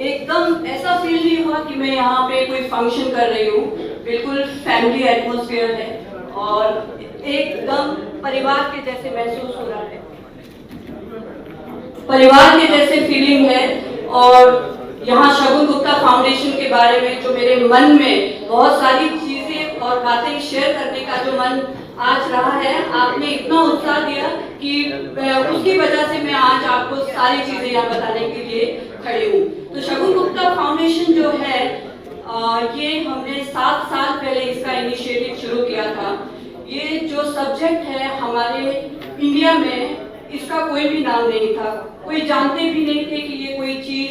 एकदम ऐसा फील नहीं हुआ कि मैं यहाँ पे कोई फंक्शन कर रही हूँ। बिल्कुल फैमिली एटमॉस्फेयर है और एकदम परिवार के जैसे महसूस हो रहा है, परिवार के जैसे फीलिंग है। और यहाँ शगुन गुप्ता फाउंडेशन के बारे में जो मेरे मन में बहुत सारी चीजें और बातें शेयर करने का जो मन आज रहा है, आपने इतना उत्साह दिया कि उसकी वजह से मैं आज आपको सारी चीजें यहाँ बताने के लिए खड़ी हूँ। तो शगुन गुप्ता फाउंडेशन जो है ये हमने 7 साल पहले इसका इनिशिएटिव शुरू किया था। ये जो सब्जेक्ट है हमारे इंडिया में, इसका कोई भी नाम नहीं था, कोई जानते भी नहीं थे कि ये कोई चीज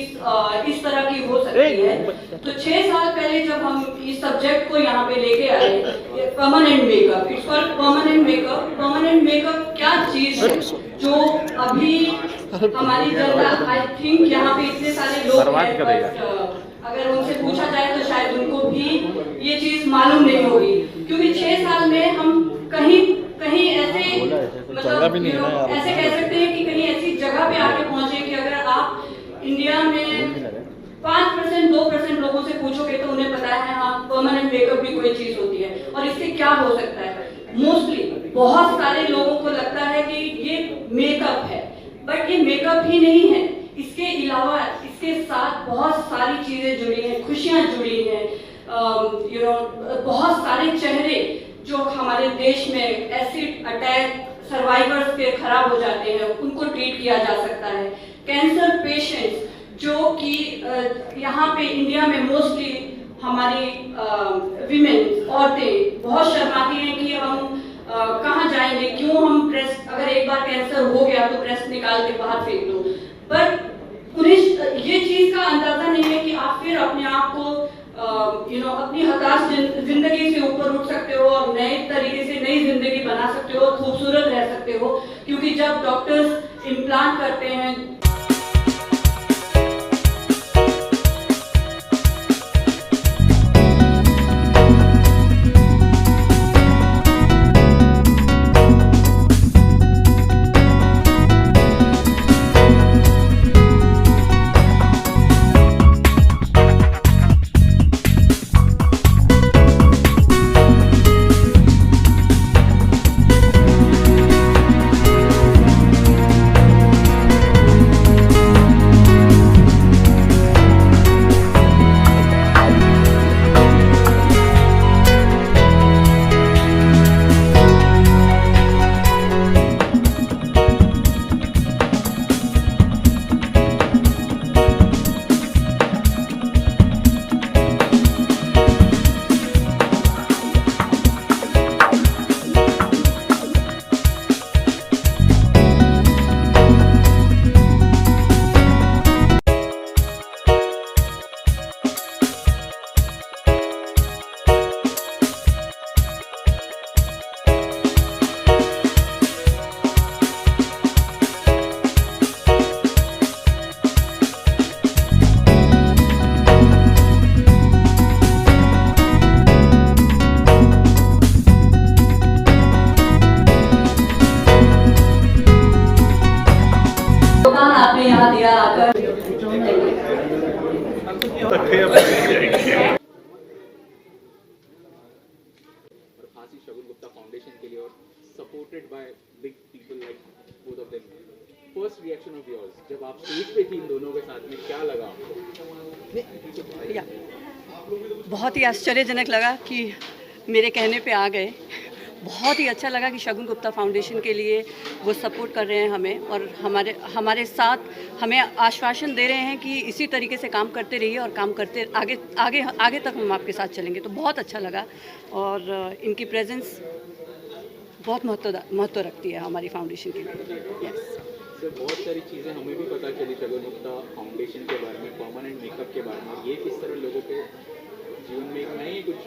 इस तरह की हो सकती है। तो 6 साल पहले जब हम इस सब्जेक्ट को यहाँ पे लेके आए, permanent makeup, it's called permanent makeup. Permanent makeup क्या चीज है जो अभी हमारी जनता, आई थिंक यहाँ पे इतने सारे लोग हैं, अगर उनसे पूछा जाए तो शायद उनको भी ये चीज मालूम नहीं होगी। क्योंकि 6 साल में हम कहीं ऐसे मतलब ऐसे कह सकते हैं कि कहीं ऐसी जगह पे आके पहुंचे कि अगर आप इंडिया में 5% 2% लोगों से पूछोगे तो उन्हें पता है हाँ परमानेंट मेकअप भी कोई चीज होती है और इससे क्या हो सकता है। मोस्टली बहुत सारे लोगों को लगता है कि ये मेकअप है, बट ये मेकअप ही नहीं है। इसके अलावा इसके साथ बहुत सारी चीजें जुड़ी हैं, खुशियां जुड़ी हैं, बहुत सारे चेहरे जो हमारे देश में एसिड अटैक सर्वाइवर्स के खराब हो जाते हैं, उनको ट्रीट किया जा सकता है। कैंसर पेशेंट्स जो कि यहाँ पे इंडिया में मोस्टली हमारी विमेन औरतें बहुत शर्माती हैं कि हम कहाँ जाएंगे, क्यों हम ब्रेस्ट, अगर एक बार कैंसर हो गया तो ब्रेस्ट निकाल के बाहर फेंक दो। पर उन्हें ये चीज का अंदाजा नहीं है कि आप फिर अपने आप को अपनी हताश जिंदगी से ऊपर उठ सकते हो और नए तरीके से नई जिंदगी बना सकते हो, खूबसूरत रह सकते हो। क्योंकि जब डॉक्टर्स इम्प्लांट करते हैं surrounded by big people like both of them. First reaction of yours जब आप स्टेज पे थी इन दोनों के साथ में, क्या लगा आपको? या बहुत ही आश्चर्यजनक लगा कि मेरे कहने पे आ गए। बहुत ही अच्छा लगा कि शगुन गुप्ता फाउंडेशन के लिए वो सपोर्ट कर रहे हैं हमें, और हमारे साथ हमें आश्वासन दे रहे हैं कि इसी तरीके से काम करते रहिए और काम करते आगे आगे आगे तक हम आपके साथ चलेंगे। तो बहुत अच्छा लगा, और इनकी प्रेजेंस बहुत महत्व रखती है हमारी फाउंडेशन के लिए। यस सर, बहुत सारी चीज़ें हमें भी पता चली शगुन गुप्ता फाउंडेशन के बारे में, परमानेंट मेकअप के बारे में, ये किस तरह लोगों के जीवन में एक नई कुछ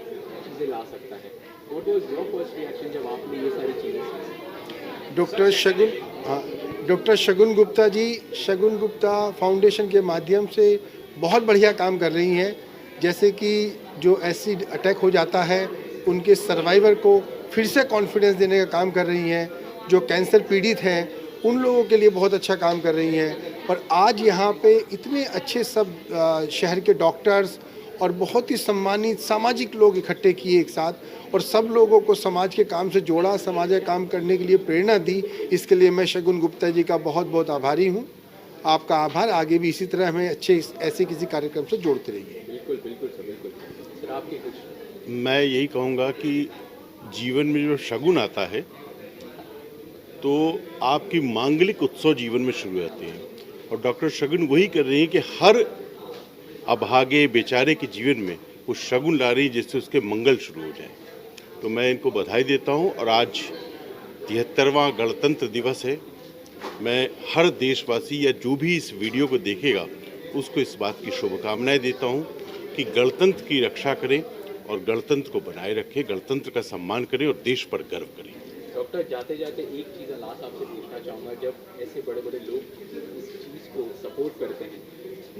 चीज़ें ला सकता है। What was your first reaction जब आपने ये सारी चीज़ें सुनी? डॉक्टर शगुन गुप्ता जी शगुन गुप्ता फाउंडेशन के माध्यम से बहुत बढ़िया काम कर रही हैं। जैसे कि जो एसिड अटैक हो जाता है उनके सर्वाइवर को फिर से कॉन्फिडेंस देने का काम कर रही हैं। जो कैंसर पीड़ित हैं उन लोगों के लिए बहुत अच्छा काम कर रही हैं। और आज यहाँ पे इतने अच्छे सब शहर के डॉक्टर्स और बहुत ही सम्मानित सामाजिक लोग इकट्ठे किए एक साथ, और सब लोगों को समाज के काम से जोड़ा, समाज के काम करने के लिए प्रेरणा दी। इसके लिए मैं शगुन गुप्ता जी का बहुत बहुत आभारी हूँ। आपका आभार। आगे भी इसी तरह हमें अच्छे ऐसे किसी कार्यक्रम से जोड़ते रहिए। बिल्कुल बिल्कुल सर, बिल्कुल सर। आपके कुछ? मैं यही कहूँगा कि जीवन में जो शगुन आता है तो आपकी मांगलिक उत्सव जीवन में शुरू होते हैं, और डॉक्टर शगुन वही कर रही हैं कि हर अभागे बेचारे के जीवन में वो शगुन ला रही है जिससे उसके मंगल शुरू हो जाए। तो मैं इनको बधाई देता हूँ। और आज 73वां गणतंत्र दिवस है। मैं हर देशवासी या जो भी इस वीडियो को देखेगा उसको इस बात की शुभकामनाएं देता हूँ कि गणतंत्र की रक्षा करें और गणतंत्र को बनाए रखें, गणतंत्र का सम्मान करें और देश पर गर्व करें। डॉक्टर, जाते जाते एक चीज़ लास्ट आपसे पूछना चाहूँगा, जब ऐसे बड़े बड़े लोग इस चीज़ को सपोर्ट करते हैं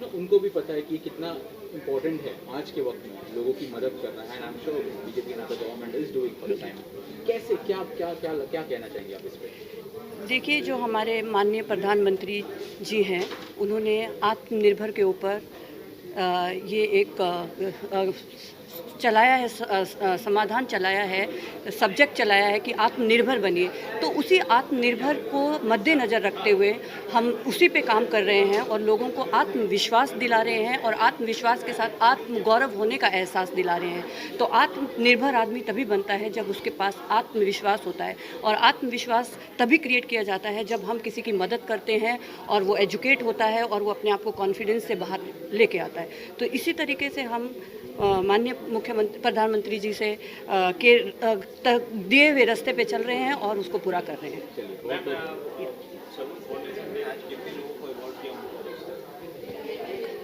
ना, उनको भी पता है कि कितना इम्पोर्टेंट है आज के वक्त में लोगों की मदद करना है। And I am sure BJP and the government is doing for the time. कैसे क्या क्या क्या क्या कहना चाहेंगे आप इस पर? देखिए, जो हमारे माननीय प्रधानमंत्री जी हैं उन्होंने आत्मनिर्भर के ऊपर ये एक चलाया है, समाधान चलाया है, सब्जेक्ट चलाया है कि आत्मनिर्भर बनिए। तो उसी आत्मनिर्भर को मद्देनज़र रखते हुए हम उसी पे काम कर रहे हैं और लोगों को आत्मविश्वास दिला रहे हैं, और आत्मविश्वास के साथ आत्मगौरव होने का एहसास दिला रहे हैं। तो आत्मनिर्भर आदमी तभी बनता है जब उसके पास आत्मविश्वास होता है, और आत्मविश्वास तभी क्रिएट किया जाता है जब हम किसी की मदद करते हैं और वो एजुकेट होता है और वो अपने आप को कॉन्फिडेंस से बाहर लेके आता है। तो इसी तरीके से हम माननीय मुख्यमंत्री प्रधानमंत्री जी से के दिए हुए रास्ते पे चल रहे हैं और उसको पूरा कर रहे हैं।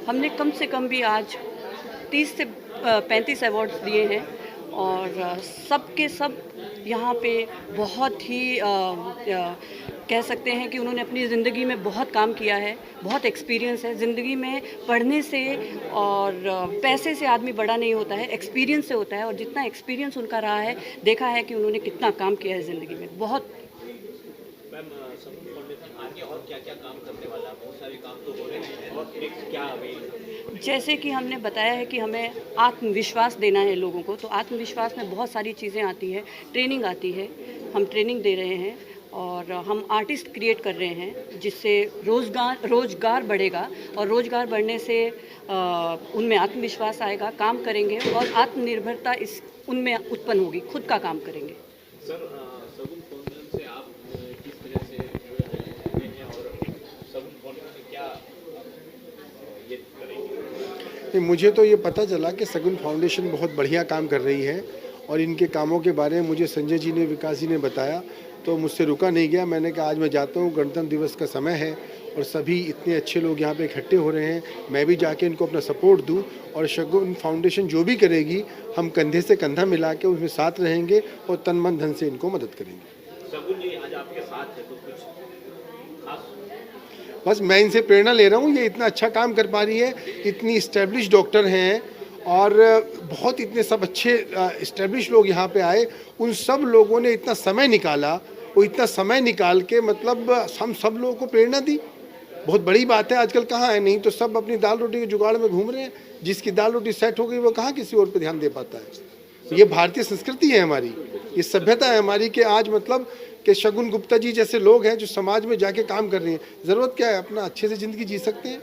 हमने कम से कम भी आज 30 से 35 अवार्ड्स दिए हैं, और सब के सब यहाँ पे बहुत ही कह सकते हैं कि उन्होंने अपनी ज़िंदगी में बहुत काम किया है, बहुत एक्सपीरियंस है। ज़िंदगी में पढ़ने से और पैसे से आदमी बड़ा नहीं होता है, एक्सपीरियंस से होता है। और जितना एक्सपीरियंस उनका रहा है, देखा है कि उन्होंने कितना काम किया है ज़िंदगी में। बहुत मैम, शगुन फाउंडेशन आगे और क्या क्या काम करने वाला है? बहुत सारे काम तो हो रहे हैं, और नेक्स्ट क्या अभी? जैसे कि हमने बताया है कि हमें आत्मविश्वास देना है लोगों को, तो आत्मविश्वास में बहुत सारी चीज़ें आती है। ट्रेनिंग आती है, हम ट्रेनिंग दे रहे हैं, और हम आर्टिस्ट क्रिएट कर रहे हैं जिससे रोज़गार बढ़ेगा, और रोज़गार बढ़ने से उनमें आत्मविश्वास आएगा, काम करेंगे और आत्मनिर्भरता उनमें उत्पन्न होगी, खुद का काम करेंगे। सर, शगुन फाउंडेशन से आप किस तरह से जुड़े हैं और शगुन फाउंडेशन से क्या ये करेंगे? मुझे तो ये पता चला कि शगुन फाउंडेशन बहुत बढ़िया काम कर रही है, और इनके कामों के बारे में मुझे संजय जी ने, विकास जी ने बताया, तो मुझसे रुका नहीं गया। मैंने कहा आज मैं जाता हूँ, गणतंत्र दिवस का समय है और सभी इतने अच्छे लोग यहाँ पे इकट्ठे हो रहे हैं, मैं भी जाके इनको अपना सपोर्ट दूँ। और शगुन फाउंडेशन जो भी करेगी हम कंधे से कंधा मिला के उसमें साथ रहेंगे और तन मन धन से इनको मदद करेंगे। शगुन जी आज आपके साथ है, तो कुछ खास? बस मैं इनसे प्रेरणा ले रहा हूँ, ये इतना अच्छा काम कर पा रही है, इतनी इस्टेब्लिश डॉक्टर हैं, और बहुत इतने सब अच्छे इस्टेब्लिश लोग यहाँ पे आए। उन सब लोगों ने इतना समय निकाला, वो इतना समय निकाल के मतलब हम सब लोगों को प्रेरणा दी। बहुत बड़ी बात है। आजकल कहाँ है, नहीं तो सब अपनी दाल रोटी के जुगाड़ में घूम रहे हैं। जिसकी दाल रोटी सेट हो गई वो कहाँ किसी और पे ध्यान दे पाता है। ये भारतीय संस्कृति है हमारी, ये सभ्यता है हमारी कि आज मतलब कि शगुन गुप्ता जी जैसे लोग हैं जो समाज में जाके काम कर रही हैं। ज़रूरत क्या है, अपना अच्छे से ज़िंदगी जी सकते हैं।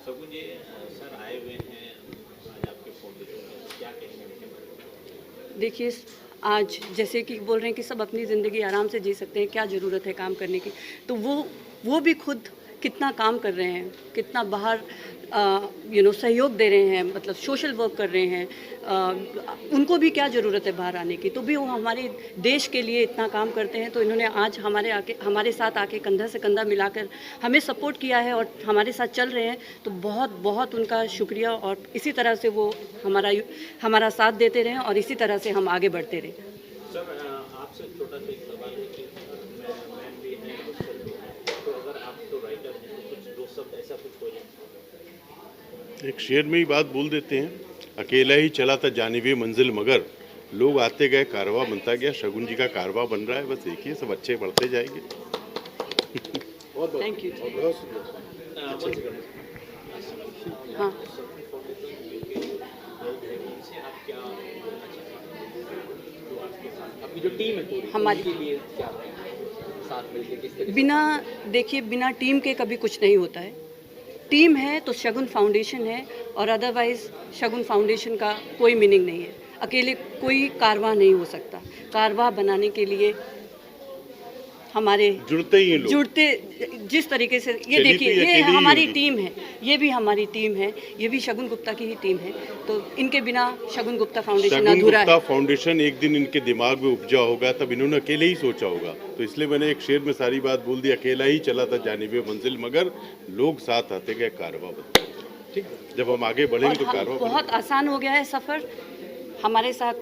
शगुन जी सर आए हुए हैं आज आपके फाउंडेशन में, क्या कहेंगे उनके बारे में? देखिए, आज जैसे कि बोल रहे हैं कि सब अपनी ज़िंदगी आराम से जी सकते हैं, क्या ज़रूरत है काम करने की, तो वो भी खुद कितना काम कर रहे हैं, कितना बाहर सहयोग दे रहे हैं, मतलब सोशल वर्क कर रहे हैं। उनको भी क्या ज़रूरत है बाहर आने की, तो भी वो हमारे देश के लिए इतना काम करते हैं। तो इन्होंने आज हमारे साथ आके कंधा से कंधा मिलाकर हमें सपोर्ट किया है और हमारे साथ चल रहे हैं, तो बहुत बहुत उनका शुक्रिया। और इसी तरह से वो हमारा साथ देते रहें और इसी तरह से हम आगे बढ़ते रहें। सर आपसे छोटा सा एक सवाल है कि मैन भी हैं, सोशल भी हैं, तो अगर आप तो राइटर हैं तो कुछ दो शब्द ऐसा कुछ हो जाए। एक शेर में ही बात बोल देते हैं, अकेला ही चला था जानिबे मंजिल मगर, लोग आते गए कारवा बनता गया। शगुन जी का कारवा बन रहा है, बस एक ही, सब अच्छे बढ़ते जाएंगे। बहुत थैंक यू। हाँ, अपनी जो टीम है पूरी, हमारी उनके लिए क्या साथ मिलकर किस तरीके बिना टीम के कभी कुछ नहीं होता है। टीम है तो शगुन फाउंडेशन है, और अदरवाइज शगुन फाउंडेशन का कोई मीनिंग नहीं है। अकेले कोई कारवां नहीं हो सकता। कारवां बनाने के लिए हमारे जुड़ते ही हैं लोग। जुड़ते जिस तरीके से, ये चली देखिए, तो ये ये अकेली ही हमारी होगी। टीम है, ये भी हमारी टीम है, ये भी शगुन गुप्ता की ही टीम है। तो इनके बिना शगुन गुप्ता फाउंडेशन शगुन अधूरा गुप्ता है। फाउंडेशन एक दिन इनके दिमाग में उपजा होगा, तब इन्होंने अकेले ही सोचा होगा। तो इसलिए मैंने एक शेर में सारी बात बोल दी, अकेला ही चला था जानिबे मंजिल मगर, लोग साथ आते गए कारवा बनता गया। ठीक, जब हम आगे बढ़ेंगे तो कारवा बहुत आसान हो गया है सफ़र। हमारे साथ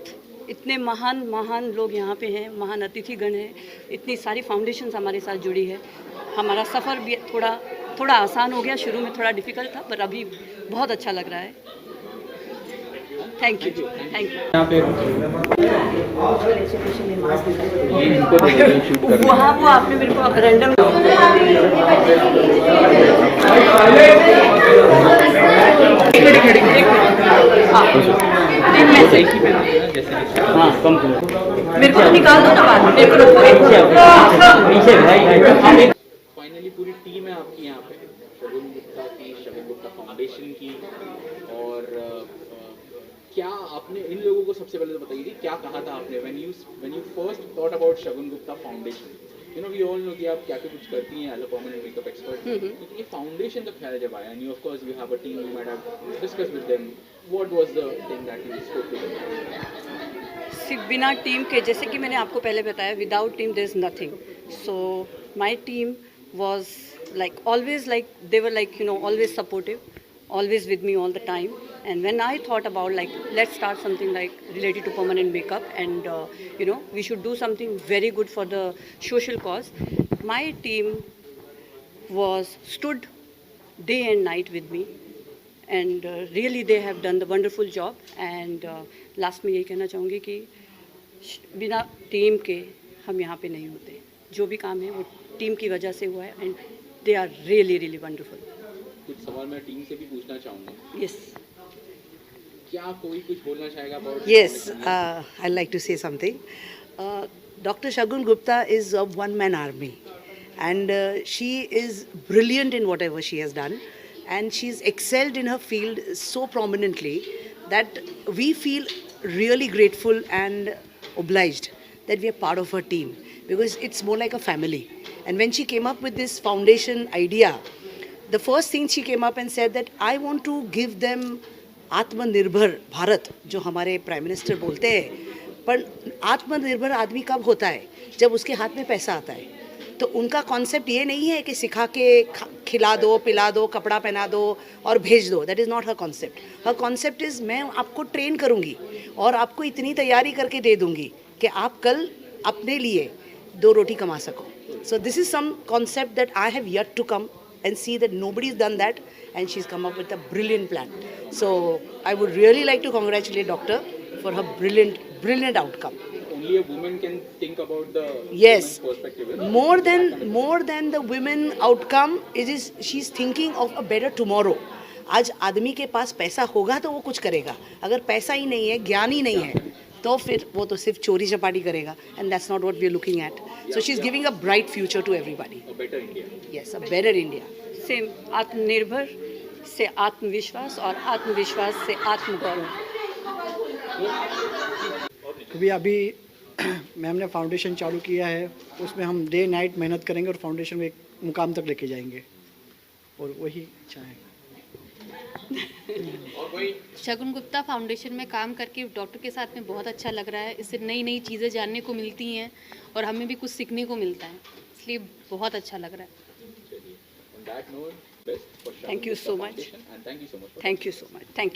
इतने महान लोग यहाँ पे हैं, महान अतिथिगण हैं, इतनी सारी फाउंडेशंस हमारे साथ जुड़ी है। हमारा सफ़र भी थोड़ा आसान हो गया। शुरू में थोड़ा डिफ़िकल्ट था, पर अभी बहुत अच्छा लग रहा है। Thank you. यहाँ पे वहाँ वो आपने मेरे को रैंडम मेरे को तो निकाल दो ना बाहर, मेरे को फाइनली पूरी टीम है आपकी यहाँ पे, शगुन गुप्ता की, शगुन गुप्ता फाउंडेशन की। और क्या आपने इन लोगों को सबसे पहले तो बताइए कि क्या कहा था आपने when you first thought about Shagun Gupta foundation? You know we all know कि आप क्या कुछ करती हैं as a permanent makeup expert, लेकिन ये फाउंडेशन का ख्याल जब आया, and you of course you have a team, you might have discuss with them, what was the thing that you spoke to them? सिर्फ बिना टीम के, जैसे कि मैंने आपको पहले बताया, without team there is nothing. So my team was like always, like they were like, always supportive, always with me all the time. And when I thought about like let's start something like related to permanent makeup, and we should do something very good for the social cause, my team stood day and night with me, and really they have done the wonderful job. And last में यही कहना चाहूँगी कि बिना team के हम यहाँ पे नहीं होते। जो भी काम है वो टीम की वजह से हुआ है, and they are really wonderful. कुछ सवाल मैं टीम से भी पूछना चाहूँगा। यस, क्या कोई कुछ बोलना चाहेगा about? Yes, I'd like to say something. Dr. Shagun Gupta is a one-man army, and she is brilliant in whatever she has done, and she's excelled in her field so prominently that we feel really grateful and obliged that we are part of her team, because it's more like a family. And when she came up with this foundation idea, the first thing she came up and said that I want to give them आत्मनिर्भर भारत, जो हमारे prime minister बोलते हैं। पर आत्मनिर्भर आदमी कब होता है? जब उसके हाथ में पैसा आता है। तो उनका कॉन्सेप्ट ये नहीं है कि सिखा के खिला दो, पिला दो, कपड़ा पहना दो और भेज दो। That is not her concept. Her concept is मैं आपको ट्रेन करूँगी और आपको इतनी तैयारी करके दे दूँगी कि आप कल अपने लिए 2 रोटी कमा सको। So this is some concept that I have yet to come and see that nobody's done that, and she's come up with a brilliant plan. So I would really like to congratulate Doctor for her brilliant outcome. Only a woman can think about the Yes, women's perspective. more than the women outcome, she's thinking of a better tomorrow. आज आदमी के पास पैसा होगा तो वो कुछ करेगा, अगर पैसा ही नहीं है, ज्ञान ही नहीं है, तो फिर वो तो सिर्फ चोरी चपाटी करेगा, and that's not what we are looking at. So she is giving a bright future to everybody. Better India. Yes, a better India. Say Aatmanirbhar, से आत्मविश्वास और आत्मविश्वास से आत्मगौरव. क्योंकि अभी मैम ने फाउंडेशन चालू किया है, उसमें हम डे नाइट मेहनत करेंगे और फाउंडेशन को एक मुकाम तक लेके जाएंगे, और वही इच्छा है. शगुन गुप्ता फाउंडेशन में काम करके डॉक्टर के साथ में बहुत अच्छा लग रहा है. इससे नई नई चीज़ें जानने को मिलती हैं और हमें भी कुछ सीखने को मिलता है, इसलिए बहुत अच्छा लग रहा है. On that note, best for Shagun Thank you Gupta so much. Foundation, and thank you so much. Thank you so much. Thank you.